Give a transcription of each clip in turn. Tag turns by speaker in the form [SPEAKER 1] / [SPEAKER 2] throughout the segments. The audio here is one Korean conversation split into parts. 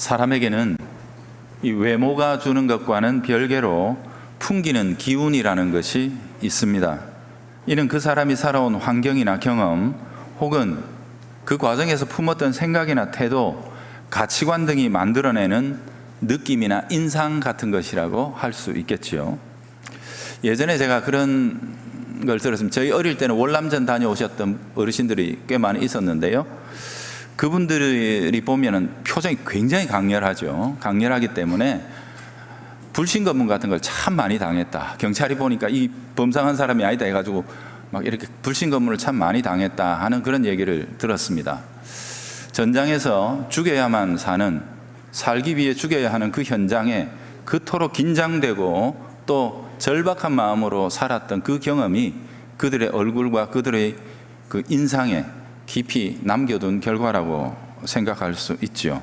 [SPEAKER 1] 사람에게는 이 외모가 주는 것과는 별개로 풍기는 기운이라는 것이 있습니다. 이는 그 사람이 살아온 환경이나 경험 혹은 그 과정에서 품었던 생각이나 태도, 가치관 등이 만들어내는 느낌이나 인상 같은 것이라고 할 수 있겠지요. 예전에 제가 그런 걸 들었습니다. 저희 어릴 때는 월남전 다녀오셨던 어르신들이 꽤 많이 있었는데요. 그분들이 보면은 표정이 굉장히 강렬하죠. 강렬하기 때문에 불신검문 같은 걸 참 많이 당했다. 경찰이 보니까 이 범상한 사람이 아니다 해가지고 막 이렇게 불신검문을 참 많이 당했다 하는 그런 얘기를 들었습니다. 전장에서 죽여야만 사는, 살기 위해 죽여야 하는 그 현장에 그토록 긴장되고 또 절박한 마음으로 살았던 그 경험이 그들의 얼굴과 그들의 그 인상에 깊이 남겨둔 결과라고 생각할 수 있죠.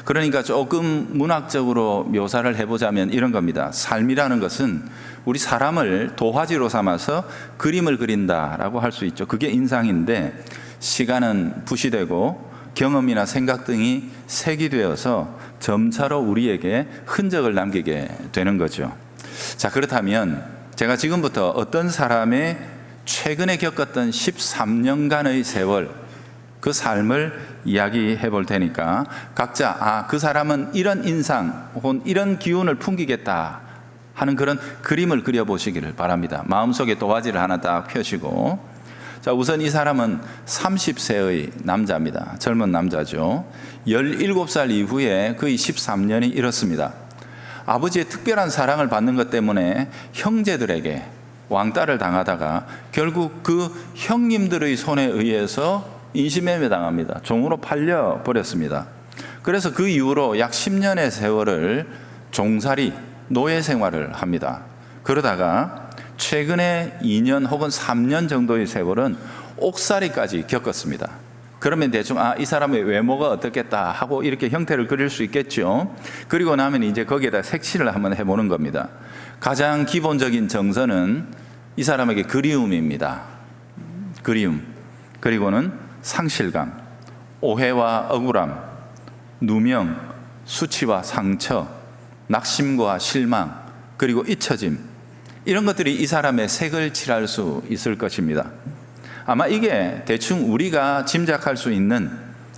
[SPEAKER 1] 그러니까 조금 문학적으로 묘사를 해보자면 이런 겁니다. 삶이라는 것은 우리 사람을 도화지로 삼아서 그림을 그린다라고 할 수 있죠. 그게 인상인데, 시간은 부시되고 경험이나 생각 등이 색이 되어서 점차로 우리에게 흔적을 남기게 되는 거죠. 자, 그렇다면 제가 지금부터 어떤 사람의 최근에 겪었던 13년간의 세월, 그 삶을 이야기해 볼 테니까 각자 그 사람은 이런 인상 혹은 이런 기운을 풍기겠다 하는 그런 그림을 그려보시기를 바랍니다. 마음속에 도화지를 하나 딱 펴시고, 자, 우선 이 사람은 30세의 남자입니다. 젊은 남자죠. 17살 이후에 거의 13년이 이렇습니다. 아버지의 특별한 사랑을 받는 것 때문에 형제들에게 왕따를 당하다가 결국 그 형님들의 손에 의해서 인신매매 당합니다. 종으로 팔려 버렸습니다. 그래서 그 이후로 약 10년의 세월을 종살이, 노예 생활을 합니다. 그러다가 최근에 2년 혹은 3년 정도의 세월은 옥살이까지 겪었습니다. 그러면 대충 이 사람의 외모가 어떻겠다 하고 이렇게 형태를 그릴 수 있겠죠. 그리고 나면 이제 거기에다 색칠을 한번 해보는 겁니다. 가장 기본적인 정서는 이 사람에게 그리움입니다. 그리움. 그리고는 상실감, 오해와 억울함, 누명, 수치와 상처, 낙심과 실망, 그리고 잊혀짐, 이런 것들이 이 사람의 색을 칠할 수 있을 것입니다. 아마 이게 대충 우리가 짐작할 수 있는,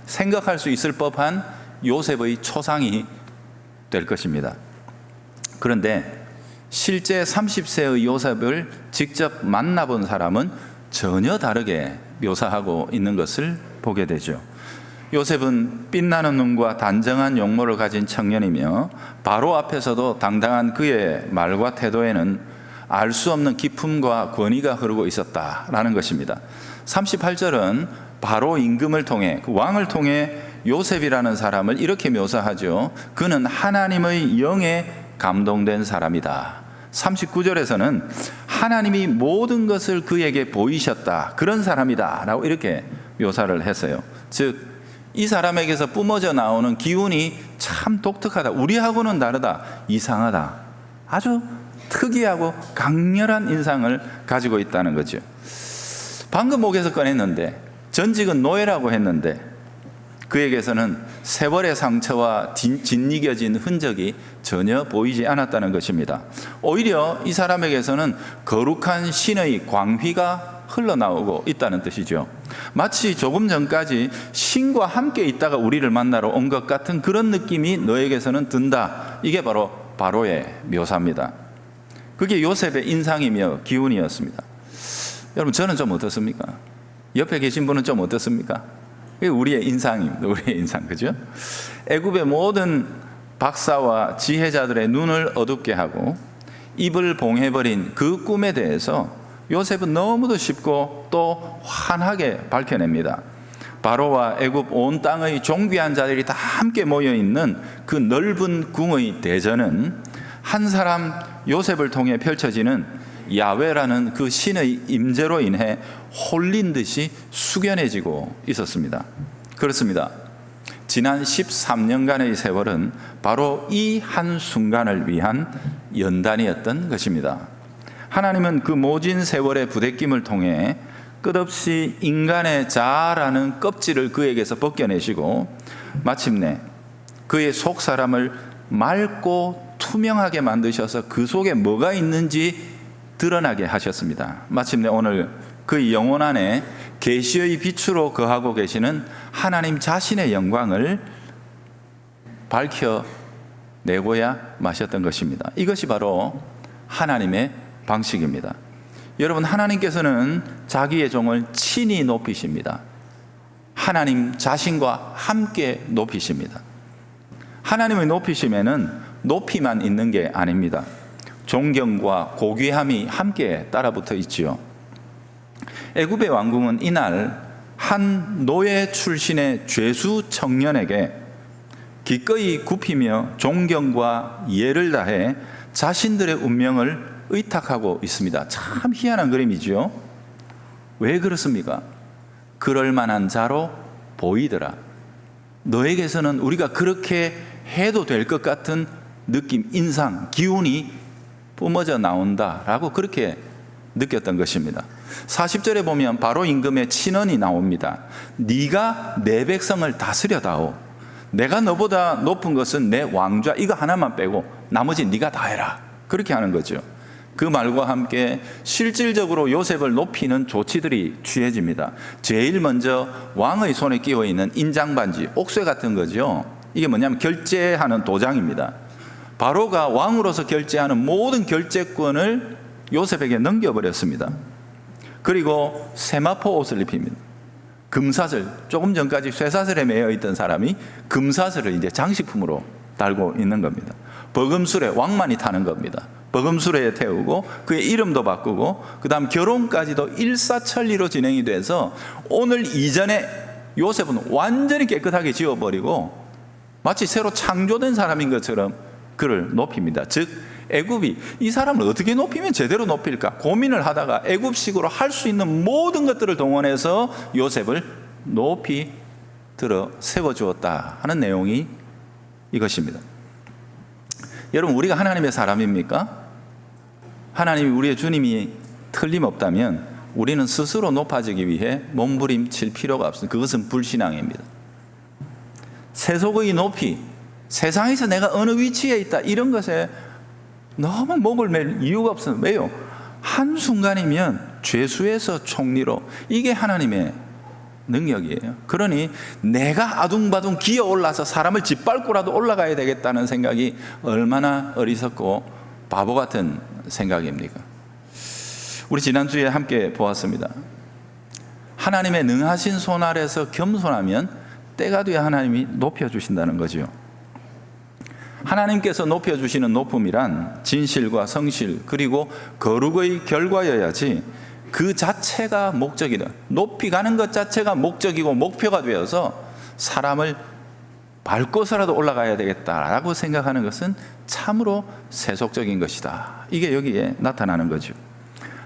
[SPEAKER 1] 생각할 수 있을 법한 요셉의 초상이 될 것입니다. 그런데 실제 30세의 요셉을 직접 만나본 사람은 전혀 다르게 묘사하고 있는 것을 보게 되죠. 요셉은 빛나는 눈과 단정한 용모를 가진 청년이며 바로 앞에서도 당당한 그의 말과 태도에는 알 수 없는 기품과 권위가 흐르고 있었다라는 것입니다. 38절은 바로 임금을 통해, 그 왕을 통해 요셉이라는 사람을 이렇게 묘사하죠. 그는 하나님의 영에 감동된 사람이다. 39절에서는 하나님이 모든 것을 그에게 보이셨다, 그런 사람이다 라고 이렇게 묘사를 했어요. 즉, 이 사람에게서 뿜어져 나오는 기운이 참 독특하다, 우리하고는 다르다, 이상하다, 아주 특이하고 강렬한 인상을 가지고 있다는 거죠. 방금 목에서 꺼냈는데, 전직은 노예라고 했는데 그에게서는 세월의 상처와 짓이겨진 흔적이 전혀 보이지 않았다는 것입니다. 오히려 이 사람에게서는 거룩한 신의 광휘가 흘러나오고 있다는 뜻이죠. 마치 조금 전까지 신과 함께 있다가 우리를 만나러 온 것 같은 그런 느낌이 너에게서는 든다. 이게 바로 바로의 묘사입니다. 그게 요셉의 인상이며 기운이었습니다. 여러분, 저는 좀 어떻습니까? 옆에 계신 분은 좀 어떻습니까? 우리의 인상입니다. 우리의 인상, 그죠? 애굽의 모든 박사와 지혜자들의 눈을 어둡게 하고 입을 봉해버린 그 꿈에 대해서 요셉은 너무도 쉽고 또 환하게 밝혀냅니다. 바로와 애굽 온 땅의 존귀한 자들이 다 함께 모여있는 그 넓은 궁의 대전은 한 사람 요셉을 통해 펼쳐지는 야훼라는 그 신의 임재로 인해 홀린 듯이 숙연해지고 있었습니다. 그렇습니다. 지난 13년간의 세월은 바로 이 한순간을 위한 연단이었던 것입니다. 하나님은 그 모진 세월의 부대낌을 통해 끝없이 인간의 자아라는 껍질을 그에게서 벗겨내시고 마침내 그의 속 사람을 맑고 투명하게 만드셔서 그 속에 뭐가 있는지 드러나게 하셨습니다. 마침내 오늘 그의 영혼 안에 계시의 빛으로 거하고 계시는 하나님 자신의 영광을 밝혀내고야 마셨던 것입니다. 이것이 바로 하나님의 방식입니다. 여러분, 하나님께서는 자기의 종을 친히 높이십니다. 하나님 자신과 함께 높이십니다. 하나님의 높이심에는 높이만 있는 게 아닙니다. 존경과 고귀함이 함께 따라붙어 있지요. 애굽의 왕궁은 이날 한 노예 출신의 죄수 청년에게 기꺼이 굽히며 존경과 예를 다해 자신들의 운명을 의탁하고 있습니다. 참 희한한 그림이죠. 왜 그렇습니까? 그럴 만한 자로 보이더라. 너에게서는 우리가 그렇게 해도 될 것 같은 느낌, 인상, 기운이 뿜어져 나온다라고 그렇게 느꼈던 것입니다. 40절에 보면 바로 임금의 친언이 나옵니다. 네가 내 백성을 다스려다오. 내가 너보다 높은 것은 내 왕좌 이거 하나만 빼고 나머지 네가 다 해라. 그렇게 하는 거죠. 그 말과 함께 실질적으로 요셉을 높이는 조치들이 취해집니다. 제일 먼저 왕의 손에 끼워 있는 인장반지, 옥쇠 같은 거죠. 이게 뭐냐면 결제하는 도장입니다. 바로가 왕으로서 결제하는 모든 결제권을 요셉에게 넘겨버렸습니다. 그리고 세마포 옷을 입힙니다. 금사슬, 조금 전까지 쇠사슬에 매여 있던 사람이 금사슬을 이제 장식품으로 달고 있는 겁니다. 버금술에 왕만이 타는 겁니다. 버금술에 태우고 그의 이름도 바꾸고 그 다음 결혼까지도 일사천리로 진행이 돼서 오늘 이전에 요셉은 완전히 깨끗하게 지워버리고 마치 새로 창조된 사람인 것처럼 그를 높입니다. 즉 애굽이 이 사람을 어떻게 높이면 제대로 높일까 고민을 하다가 애굽식으로 할 수 있는 모든 것들을 동원해서 요셉을 높이 들어 세워주었다 하는 내용이 이것입니다. 여러분, 우리가 하나님의 사람입니까? 하나님이 우리의 주님이 틀림없다면 우리는 스스로 높아지기 위해 몸부림칠 필요가 없습니다. 그것은 불신앙입니다. 세속의 높이, 세상에서 내가 어느 위치에 있다 이런 것에 너무 목을 맬 이유가 없습니다. 왜요? 한순간이면 죄수에서 총리로, 이게 하나님의 능력이에요. 그러니 내가 아둥바둥 기어올라서 사람을 짓밟고라도 올라가야 되겠다는 생각이 얼마나 어리석고 바보 같은 생각입니까? 우리 지난주에 함께 보았습니다. 하나님의 능하신 손 아래서 겸손하면 때가 되어 하나님이 높여주신다는 거죠. 하나님께서 높여주시는 높음이란 진실과 성실 그리고 거룩의 결과여야지 그 자체가 목적이다. 높이 가는 것 자체가 목적이고 목표가 되어서 사람을 밟고서라도 올라가야 되겠다라고 생각하는 것은 참으로 세속적인 것이다. 이게 여기에 나타나는 거죠.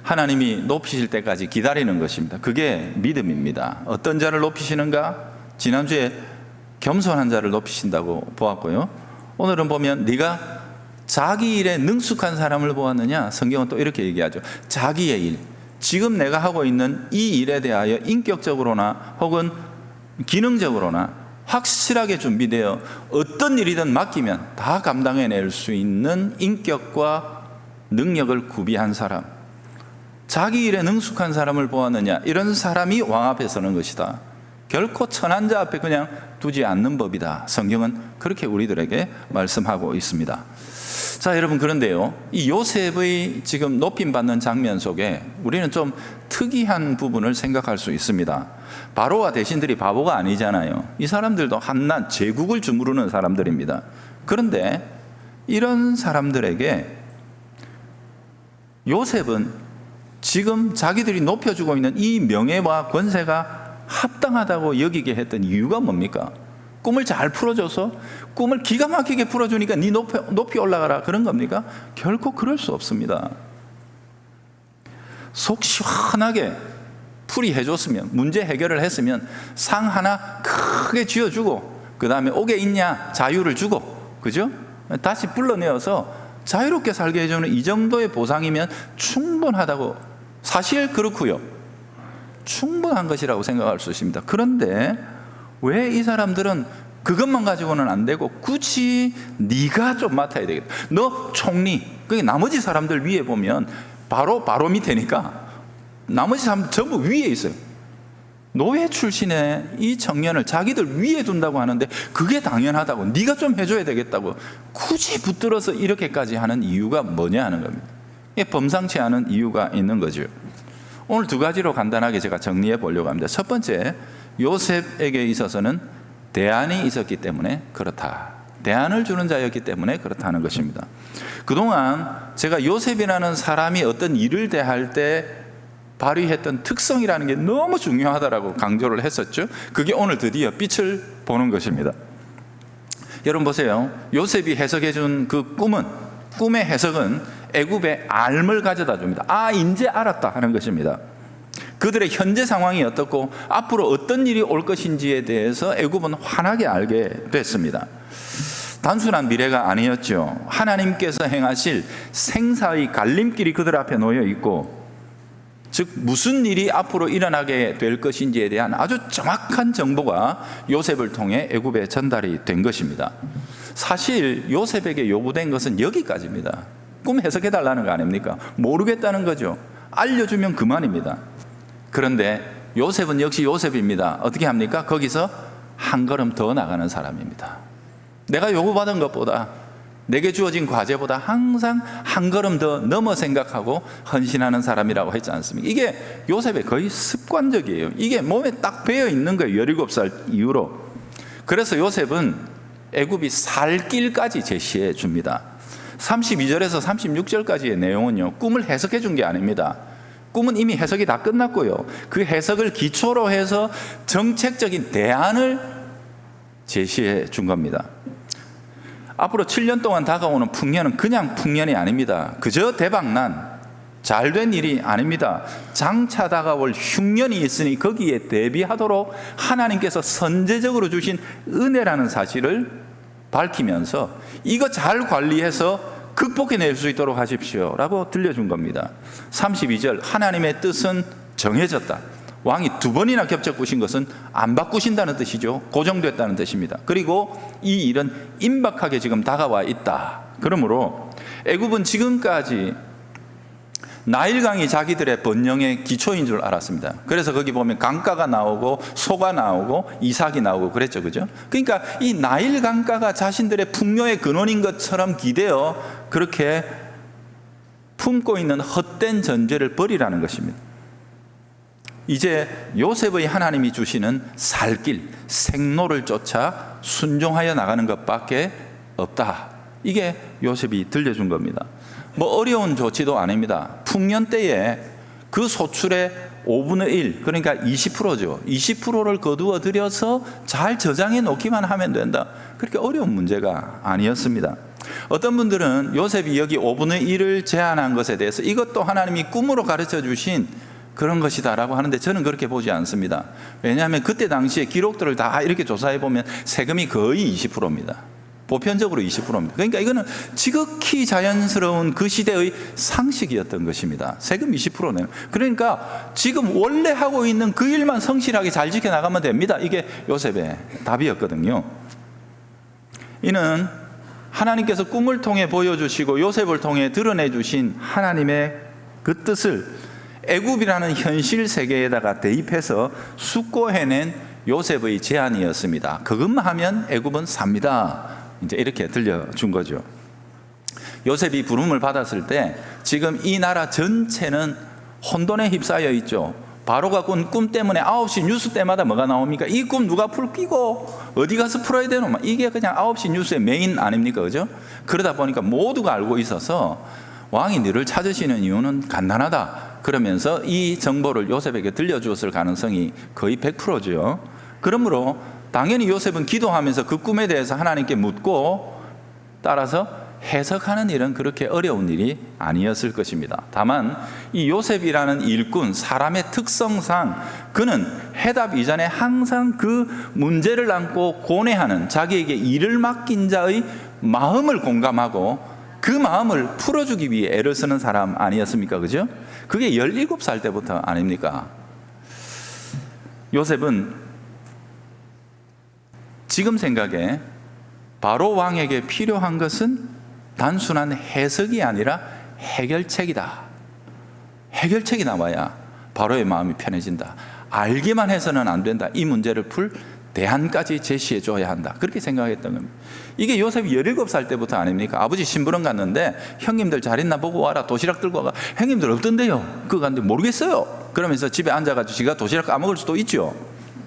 [SPEAKER 1] 하나님이 높이실 때까지 기다리는 것입니다. 그게 믿음입니다. 어떤 자를 높이시는가? 지난주에 겸손한 자를 높이신다고 보았고요. 오늘은 보면 네가 자기 일에 능숙한 사람을 보았느냐? 성경은 또 이렇게 얘기하죠. 자기의 일, 지금 내가 하고 있는 이 일에 대하여 인격적으로나 혹은 기능적으로나 확실하게 준비되어 어떤 일이든 맡기면 다 감당해낼 수 있는 인격과 능력을 구비한 사람, 자기 일에 능숙한 사람을 보았느냐? 이런 사람이 왕 앞에 서는 것이다. 결코 천한 자 앞에 그냥 두지 않는 법이다. 성경은 그렇게 우리들에게 말씀하고 있습니다. 자, 여러분, 그런데요, 이 요셉의 지금 높임받는 장면 속에 우리는 좀 특이한 부분을 생각할 수 있습니다. 바로와 대신들이 바보가 아니잖아요. 이 사람들도 한낱 제국을 주무르는 사람들입니다. 그런데 이런 사람들에게 요셉은 지금 자기들이 높여주고 있는 이 명예와 권세가 합당하다고 여기게 했던 이유가 뭡니까? 꿈을 잘 풀어줘서 꿈을 기가 막히게 풀어주니까 네 높이 올라가라 그런 겁니까? 결코 그럴 수 없습니다. 속 시원하게 풀이해줬으면, 문제 해결을 했으면 상 하나 크게 쥐어주고 그 다음에 옥에 있냐 자유를 주고, 그죠? 다시 불러내어서 자유롭게 살게 해주는 이 정도의 보상이면 충분하다고, 사실 그렇고요, 충분한 것이라고 생각할 수 있습니다. 그런데 왜 이 사람들은 그것만 가지고는 안 되고 굳이 네가 좀 맡아야 되겠다. 너 총리, 그 나머지 사람들 위에 보면 바로 밑에니까 나머지 사람들 전부 위에 있어요. 노예 출신의 이 청년을 자기들 위에 둔다고 하는데 그게 당연하다고, 네가 좀 해줘야 되겠다고 굳이 붙들어서 이렇게까지 하는 이유가 뭐냐 하는 겁니다. 이게 범상치 않은 이유가 있는 거죠. 오늘 두 가지로 간단하게 제가 정리해 보려고 합니다. 첫 번째, 요셉에게 있어서는 대안이 있었기 때문에 그렇다. 대안을 주는 자였기 때문에 그렇다는 것입니다. 그동안 제가 요셉이라는 사람이 어떤 일을 대할 때 발휘했던 특성이라는 게 너무 중요하다라고 강조를 했었죠. 그게 오늘 드디어 빛을 보는 것입니다. 여러분 보세요. 요셉이 해석해 준 그 꿈의 해석은 애굽에 알을 가져다 줍니다. 이제 알았다 하는 것입니다. 그들의 현재 상황이 어떻고 앞으로 어떤 일이 올 것인지에 대해서 애굽은 환하게 알게 됐습니다. 단순한 미래가 아니었죠. 하나님께서 행하실 생사의 갈림길이 그들 앞에 놓여 있고, 즉 무슨 일이 앞으로 일어나게 될 것인지에 대한 아주 정확한 정보가 요셉을 통해 애굽에 전달이 된 것입니다. 사실 요셉에게 요구된 것은 여기까지입니다. 꿈 해석해 달라는 거 아닙니까? 모르겠다는 거죠. 알려주면 그만입니다. 그런데 요셉은 역시 요셉입니다. 어떻게 합니까? 거기서 한 걸음 더 나가는 사람입니다. 내가 요구받은 것보다, 내게 주어진 과제보다 항상 한 걸음 더 넘어 생각하고 헌신하는 사람이라고 했지 않습니까? 이게 요셉의 거의 습관적이에요. 이게 몸에 딱 배어 있는 거예요. 17살 이후로. 그래서 요셉은 애굽이 살 길까지 제시해 줍니다. 32절에서 36절까지의 내용은요, 꿈을 해석해 준 게 아닙니다. 꿈은 이미 해석이 다 끝났고요, 그 해석을 기초로 해서 정책적인 대안을 제시해 준 겁니다. 앞으로 7년 동안 다가오는 풍년은 그냥 풍년이 아닙니다. 그저 대박난 잘된 일이 아닙니다. 장차 다가올 흉년이 있으니 거기에 대비하도록 하나님께서 선제적으로 주신 은혜라는 사실을 밝히면서 이거 잘 관리해서 극복해낼 수 있도록 하십시오 라고 들려준 겁니다. 32절, 하나님의 뜻은 정해졌다. 왕이 두 번이나 겹쳐 꾸신 것은 안 바꾸신다는 뜻이죠. 고정됐다는 뜻입니다. 그리고 이 일은 임박하게 지금 다가와 있다. 그러므로 애굽은 지금까지 나일강이 자기들의 번영의 기초인 줄 알았습니다. 그래서 거기 보면 강가가 나오고 소가 나오고 이삭이 나오고 그랬죠, 그죠? 그러니까 이 나일강가가 자신들의 풍요의 근원인 것처럼 기대어 그렇게 품고 있는 헛된 전제를 버리라는 것입니다. 이제 요셉의 하나님이 주시는 살길, 생로를 쫓아 순종하여 나가는 것밖에 없다. 이게 요셉이 들려준 겁니다. 뭐 어려운 조치도 아닙니다. 풍년 때에 그 소출의 5분의 1, 그러니까 20%죠. 20%를 거두어 들여서 잘 저장해 놓기만 하면 된다. 그렇게 어려운 문제가 아니었습니다. 어떤 분들은 요셉이 여기 5분의 1을 제한한 것에 대해서 이것도 하나님이 꿈으로 가르쳐 주신 그런 것이다라고 하는데 저는 그렇게 보지 않습니다. 왜냐하면 그때 당시에 기록들을 다 이렇게 조사해 보면 세금이 거의 20%입니다. 보편적으로 20%입니다. 그러니까 이거는 지극히 자연스러운 그 시대의 상식이었던 것입니다. 세금 20%네요. 그러니까 지금 원래 하고 있는 그 일만 성실하게 잘 지켜나가면 됩니다. 이게 요셉의 답이었거든요. 이는 하나님께서 꿈을 통해 보여주시고 요셉을 통해 드러내 주신 하나님의 그 뜻을 애굽이라는 현실 세계에다가 대입해서 숙고해낸 요셉의 제안이었습니다. 그것만 하면 애굽은 삽니다. 이제 이렇게 들려준 거죠. 요셉이 부름을 받았을 때 지금 이 나라 전체는 혼돈에 휩싸여 있죠. 바로가 꾼 꿈 때문에 9시 뉴스 때마다 뭐가 나옵니까? 이 꿈 누가 끼고 어디 가서 풀어야 되노? 이게 그냥 9시 뉴스의 메인 아닙니까? 그죠? 그러다 보니까 모두가 알고 있어서 왕이 너를 찾으시는 이유는 간단하다. 그러면서 이 정보를 요셉에게 들려주었을 가능성이 거의 100%죠. 그러므로 당연히 요셉은 기도하면서 그 꿈에 대해서 하나님께 묻고 따라서 해석하는 일은 그렇게 어려운 일이 아니었을 것입니다. 다만 이 요셉이라는 일꾼, 사람의 특성상 그는 해답 이전에 항상 그 문제를 안고 고뇌하는 자기에게 일을 맡긴 자의 마음을 공감하고 그 마음을 풀어주기 위해 애를 쓰는 사람 아니었습니까? 그죠? 그게 17살 때부터 아닙니까? 요셉은 지금 생각에 바로 왕에게 필요한 것은 단순한 해석이 아니라 해결책이다. 해결책이 나와야 바로의 마음이 편해진다. 알기만 해서는 안 된다. 이 문제를 풀 대안까지 제시해 줘야 한다. 그렇게 생각했던 겁니다. 이게 요셉이 17살 때부터 아닙니까? 아버지 심부름 갔는데 형님들 잘 있나 보고 와라. 도시락 들고 와가. 형님들 없던데요. 그거 갔는데 모르겠어요. 그러면서 집에 앉아가지고 지가 도시락 까먹을 수도 있죠.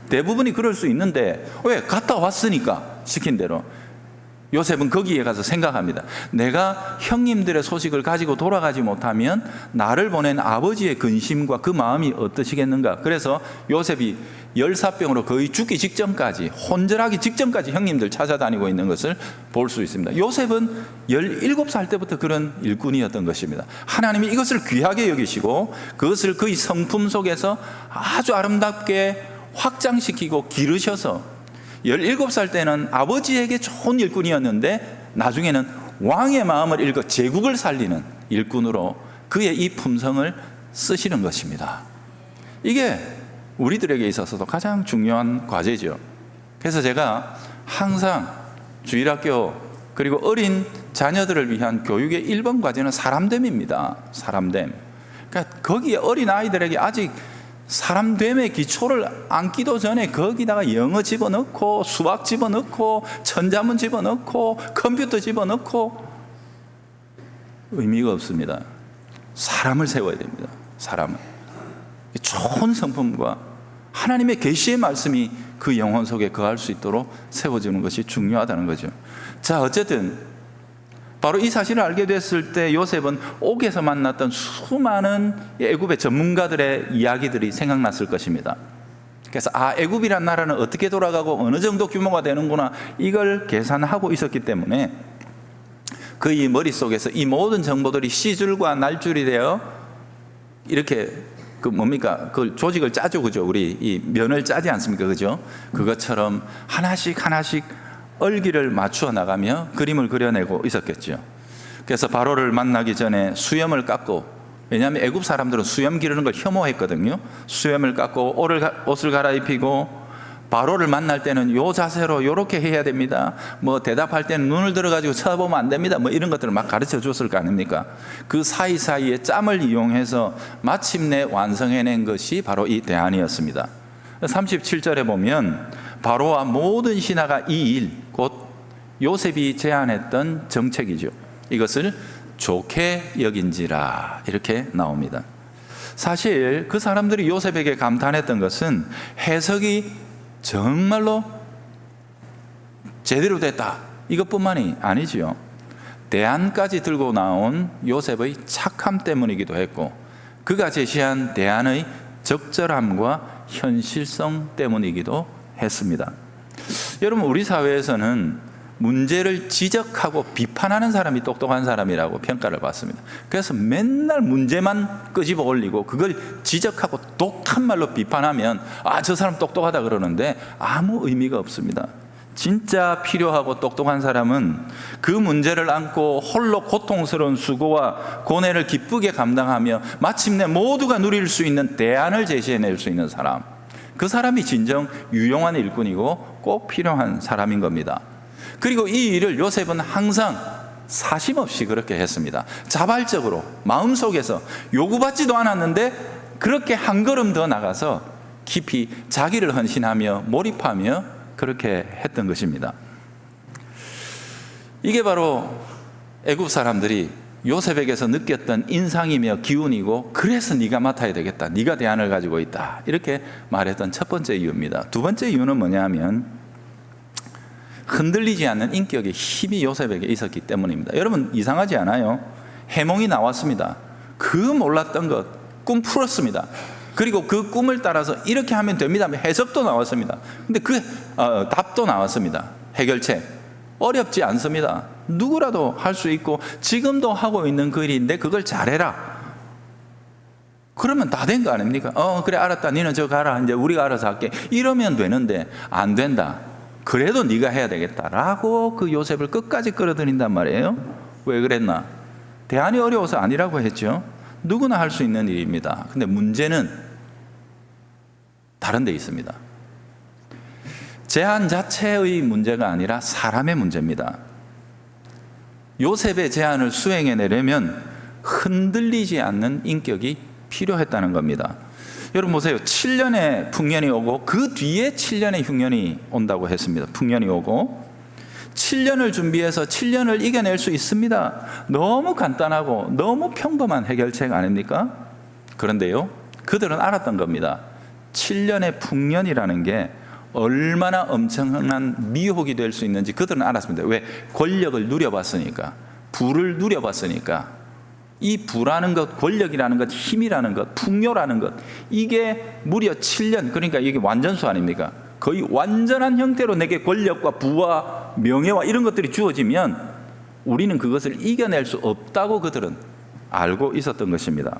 [SPEAKER 1] 대부분이 그럴 수 있는데 왜? 갔다 왔으니까 시킨 대로. 요셉은 거기에 가서 생각합니다. 내가 형님들의 소식을 가지고 돌아가지 못하면 나를 보낸 아버지의 근심과 그 마음이 어떠시겠는가. 그래서 요셉이 열사병으로 거의 죽기 직전까지, 혼절하기 직전까지 형님들 찾아다니고 있는 것을 볼 수 있습니다. 요셉은 17살 때부터 그런 일꾼이었던 것입니다. 하나님이 이것을 귀하게 여기시고 그것을 그의 성품 속에서 아주 아름답게 확장시키고 기르셔서 17살 때는 아버지에게 좋은 일꾼이었는데 나중에는 왕의 마음을 읽어 제국을 살리는 일꾼으로 그의 이 품성을 쓰시는 것입니다. 이게 우리들에게 있어서도 가장 중요한 과제죠. 그래서 제가 항상 주일학교 그리고 어린 자녀들을 위한 교육의 1번 과제는 사람됨입니다. 사람됨. 그러니까 거기에 어린 아이들에게 아직 사람됨의 기초를 안기도 전에 거기다가 영어 집어넣고 수학 집어넣고 천자문 집어넣고 컴퓨터 집어넣고 의미가 없습니다. 사람을 세워야 됩니다. 사람을. 좋은 성품과 하나님의 계시의 말씀이 그 영혼 속에 거할 수 있도록 세워주는 것이 중요하다는 거죠. 자, 어쨌든 바로 이 사실을 알게 됐을 때 요셉은 옥에서 만났던 수많은 애굽의 전문가들의 이야기들이 생각났을 것입니다. 그래서 애굽이란 나라는 어떻게 돌아가고 어느 정도 규모가 되는구나 이걸 계산하고 있었기 때문에 그의 머릿속에서 이 모든 정보들이 시줄과 날줄이 되어 이렇게 그 조직을 짜죠, 그죠? 우리 이 면을 짜지 않습니까, 그죠? 그것처럼 하나씩 얼기를 맞추어 나가며 그림을 그려내고 있었겠죠. 그래서 바로를 만나기 전에 수염을 깎고, 왜냐하면 애굽 사람들은 수염 기르는 걸 혐오했거든요. 수염을 깎고 옷을 갈아입히고 바로를 만날 때는 요 자세로 요렇게 해야 됩니다. 뭐 대답할 때는 눈을 들어가지고 쳐다보면 안 됩니다. 뭐 이런 것들을 막 가르쳐 줬을 거 아닙니까? 그 사이사이에 짬을 이용해서 마침내 완성해낸 것이 바로 이 대안이었습니다. 37절에 보면 바로와 모든 신하가 이 일, 곧 요셉이 제안했던 정책이죠. 이것을 좋게 여긴지라 이렇게 나옵니다. 사실 그 사람들이 요셉에게 감탄했던 것은 해석이 정말로 제대로 됐다 이것뿐만이 아니지요. 대안까지 들고 나온 요셉의 착함 때문이기도 했고 그가 제시한 대안의 적절함과 현실성 때문이기도 했습니다. 여러분, 우리 사회에서는 문제를 지적하고 비판하는 사람이 똑똑한 사람이라고 평가를 받습니다. 그래서 맨날 문제만 끄집어 올리고 그걸 지적하고 독한 말로 비판하면 저 사람 똑똑하다 그러는데 아무 의미가 없습니다. 진짜 필요하고 똑똑한 사람은 그 문제를 안고 홀로 고통스러운 수고와 고뇌를 기쁘게 감당하며 마침내 모두가 누릴 수 있는 대안을 제시해낼 수 있는 사람, 그 사람이 진정 유용한 일꾼이고 꼭 필요한 사람인 겁니다. 그리고 이 일을 요셉은 항상 사심없이 그렇게 했습니다. 자발적으로 마음속에서 요구받지도 않았는데 그렇게 한 걸음 더 나가서 깊이 자기를 헌신하며 몰입하며 그렇게 했던 것입니다. 이게 바로 애굽 사람들이 요셉에게서 느꼈던 인상이며 기운이고 그래서 네가 맡아야 되겠다, 네가 대안을 가지고 있다 이렇게 말했던 첫 번째 이유입니다. 두 번째 이유는 뭐냐면 흔들리지 않는 인격의 힘이 요셉에게 있었기 때문입니다. 여러분, 이상하지 않아요? 해몽이 나왔습니다. 그 몰랐던 것 꿈 풀었습니다. 그리고 그 꿈을 따라서 이렇게 하면 됩니다. 해석도 나왔습니다. 근데 그 답도 나왔습니다. 해결책 어렵지 않습니다. 누구라도 할 수 있고 지금도 하고 있는 그 일인데 그걸 잘해라. 그러면 다 된 거 아닙니까? 그래, 알았다. 너는 저 가라. 이제 우리가 알아서 할게. 이러면 되는데 안 된다. 그래도 네가 해야 되겠다라고 그 요셉을 끝까지 끌어들인단 말이에요. 왜 그랬나? 대안이 어려워서 아니라고 했죠. 누구나 할 수 있는 일입니다. 근데 문제는 다른 데 있습니다. 제한 자체의 문제가 아니라 사람의 문제입니다. 요셉의 제안을 수행해내려면 흔들리지 않는 인격이 필요했다는 겁니다. 여러분 보세요. 7년의 풍년이 오고 그 뒤에 7년의 흉년이 온다고 했습니다. 풍년이 오고 7년을 준비해서 7년을 이겨낼 수 있습니다. 너무 간단하고 너무 평범한 해결책 아닙니까? 그런데요, 그들은 알았던 겁니다. 7년의 풍년이라는 게 얼마나 엄청난 미혹이 될 수 있는지 그들은 알았습니다. 왜? 권력을 누려봤으니까, 부를 누려봤으니까. 이 부라는 것, 권력이라는 것, 힘이라는 것, 풍요라는 것, 이게 무려 7년, 그러니까 이게 완전수 아닙니까? 거의 완전한 형태로 내게 권력과 부와 명예와 이런 것들이 주어지면 우리는 그것을 이겨낼 수 없다고 그들은 알고 있었던 것입니다.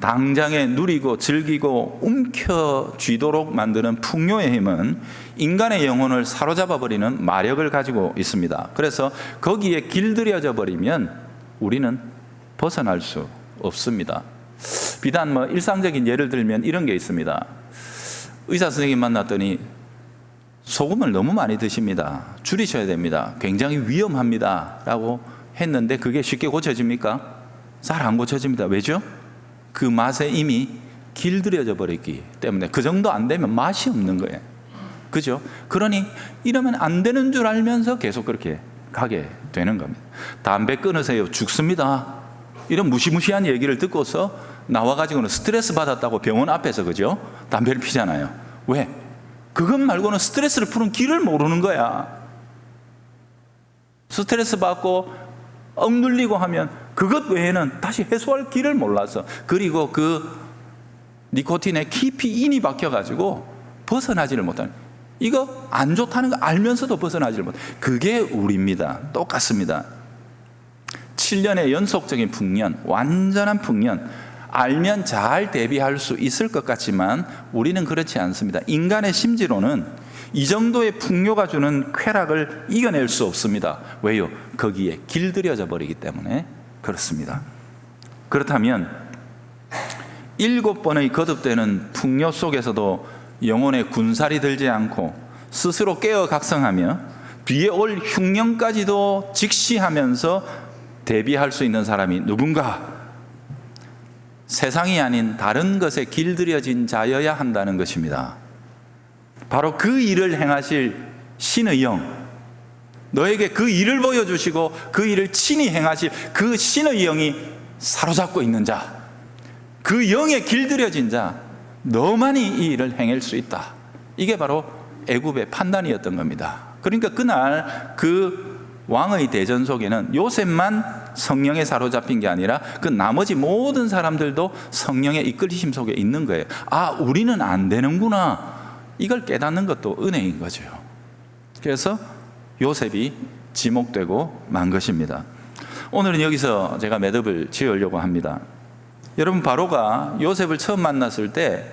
[SPEAKER 1] 당장에 누리고 즐기고 움켜쥐도록 만드는 풍요의 힘은 인간의 영혼을 사로잡아 버리는 마력을 가지고 있습니다. 그래서 거기에 길들여져 버리면 우리는 벗어날 수 없습니다. 비단 일상적인 예를 들면 이런 게 있습니다. 의사 선생님 만났더니 소금을 너무 많이 드십니다. 줄이셔야 됩니다. 굉장히 위험합니다. 라고 했는데 그게 쉽게 고쳐집니까? 잘 안 고쳐집니다. 왜죠? 그 맛에 이미 길들여져 버렸기 때문에 그 정도 안 되면 맛이 없는 거예요. 그죠? 그러니 이러면 안 되는 줄 알면서 계속 그렇게 가게 되는 겁니다. 담배 끊으세요. 죽습니다. 이런 무시무시한 얘기를 듣고서 나와가지고는 스트레스 받았다고 병원 앞에서, 그죠? 담배를 피잖아요. 왜? 그것 말고는 스트레스를 푸는 길을 모르는 거야. 스트레스 받고 억눌리고 하면 그것 외에는 다시 해소할 길을 몰라서, 그리고 그 니코틴에 깊이 인이 박혀가지고 벗어나지를 못하는, 이거 안 좋다는 거 알면서도 벗어나지를 못하는, 그게 우리입니다. 똑같습니다. 7년의 연속적인 풍년, 완전한 풍년, 알면 잘 대비할 수 있을 것 같지만 우리는 그렇지 않습니다. 인간의 심지로는 이 정도의 풍요가 주는 쾌락을 이겨낼 수 없습니다. 왜요? 거기에 길들여져 버리기 때문에 그렇습니다. 그렇다면 7번의 거듭되는 풍요 속에서도 영혼의 군살이 들지 않고 스스로 깨어 각성하며 뒤에 올 흉년까지도 직시하면서 대비할 수 있는 사람이 누군가? 세상이 아닌 다른 것에 길들여진 자여야 한다는 것입니다. 바로 그 일을 행하실 신의 영, 너에게 그 일을 보여주시고 그 일을 친히 행하실 그 신의 영이 사로잡고 있는 자, 그 영에 길들여진 자, 너만이 이 일을 행할 수 있다. 이게 바로 애굽의 판단이었던 겁니다. 그러니까 그날 그 왕의 대전 속에는 요셉만 성령에 사로잡힌 게 아니라 그 나머지 모든 사람들도 성령의 이끌리심 속에 있는 거예요. 아, 우리는 안 되는구나. 이걸 깨닫는 것도 은혜인 거죠. 그래서 요셉이 지목되고 만 것입니다. 오늘은 여기서 제가 매듭을 지으려고 합니다. 여러분, 바로가 요셉을 처음 만났을 때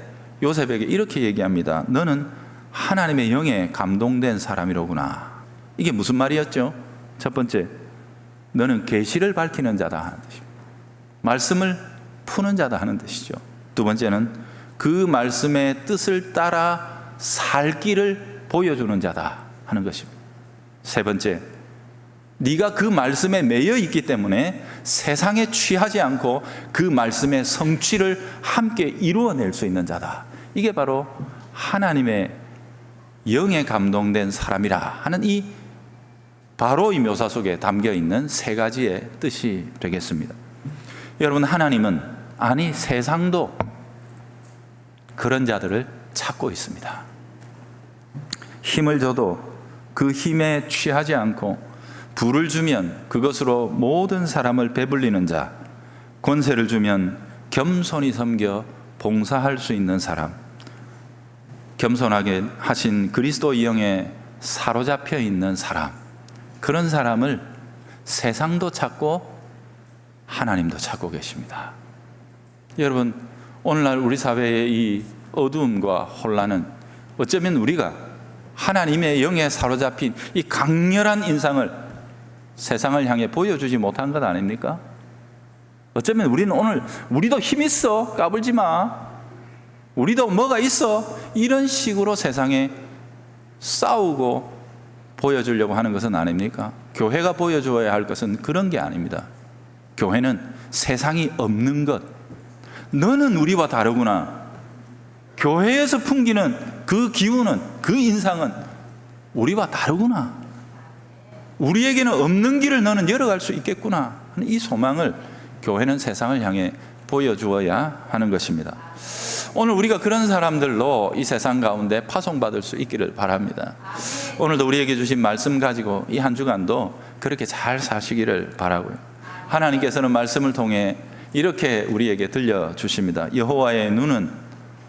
[SPEAKER 1] 요셉에게 이렇게 얘기합니다. 너는 하나님의 영에 감동된 사람이로구나. 이게 무슨 말이었죠? 첫 번째, 너는 계시를 밝히는 자다 하는 뜻입니다. 말씀을 푸는 자다 하는 뜻이죠. 두 번째는 그 말씀의 뜻을 따라 살 길을 보여주는 자다 하는 것입니다. 세 번째, 네가 그 말씀에 매여 있기 때문에 세상에 취하지 않고 그 말씀의 성취를 함께 이루어낼 수 있는 자다. 이게 바로 하나님의 영에 감동된 사람이라 하는 이 바로 이 묘사 속에 담겨 있는 세 가지의 뜻이 되겠습니다. 여러분, 하나님은, 아니 세상도 그런 자들을 찾고 있습니다. 힘을 줘도 그 힘에 취하지 않고 부를 주면 그것으로 모든 사람을 배불리는 자, 권세를 주면 겸손히 섬겨 봉사할 수 있는 사람, 겸손하게 하신 그리스도의 영에 사로잡혀 있는 사람, 그런 사람을 세상도 찾고 하나님도 찾고 계십니다. 여러분, 오늘날 우리 사회의 이 어두움과 혼란은 어쩌면 우리가 하나님의 영에 사로잡힌 이 강렬한 인상을 세상을 향해 보여주지 못한 것 아닙니까? 어쩌면 우리는 오늘 우리도 힘 있어, 까불지 마, 우리도 뭐가 있어, 이런 식으로 세상에 싸우고 보여주려고 하는 것은 아닙니까? 교회가 보여줘야 할 것은 그런 게 아닙니다. 교회는 세상이 없는 것, 너는 우리와 다르구나. 교회에서 풍기는 그 기운은, 그 인상은 우리와 다르구나. 우리에게는 없는 길을 너는 열어갈 수 있겠구나 하는 이 소망을 교회는 세상을 향해 보여주어야 하는 것입니다. 오늘 우리가 그런 사람들로 이 세상 가운데 파송받을 수 있기를 바랍니다. 오늘도 우리에게 주신 말씀 가지고 이 한 주간도 그렇게 잘 사시기를 바라고요. 하나님께서는 말씀을 통해 이렇게 우리에게 들려주십니다. 여호와의 눈은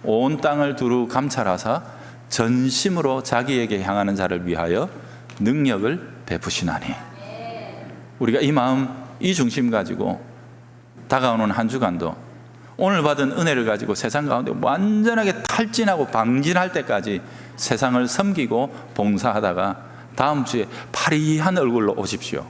[SPEAKER 1] 온 땅을 두루 감찰하사 전심으로 자기에게 향하는 자를 위하여 능력을 베푸시나니. 우리가 이 마음, 이 중심 가지고 다가오는 한 주간도 오늘 받은 은혜를 가지고 세상 가운데 완전하게 탈진하고 방진할 때까지 세상을 섬기고 봉사하다가 다음 주에 파리한 얼굴로 오십시오.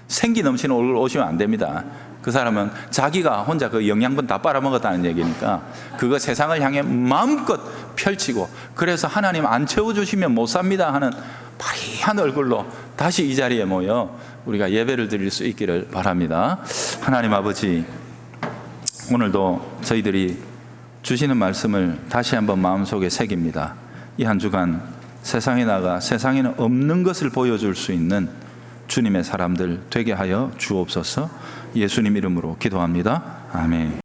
[SPEAKER 1] 생기 넘치는 얼굴로 오시면 안 됩니다. 그 사람은 자기가 혼자 그 영양분 다 빨아먹었다는 얘기니까 그거 세상을 향해 마음껏 펼치고, 그래서 하나님 안 채워주시면 못 삽니다 하는 파리한 얼굴로 다시 이 자리에 모여 우리가 예배를 드릴 수 있기를 바랍니다. 하나님 아버지, 오늘도 저희들이 주시는 말씀을 다시 한번 마음속에 새깁니다. 이 한 주간 세상에 나가 세상에는 없는 것을 보여줄 수 있는 주님의 사람들 되게 하여 주옵소서. 예수님 이름으로 기도합니다. 아멘.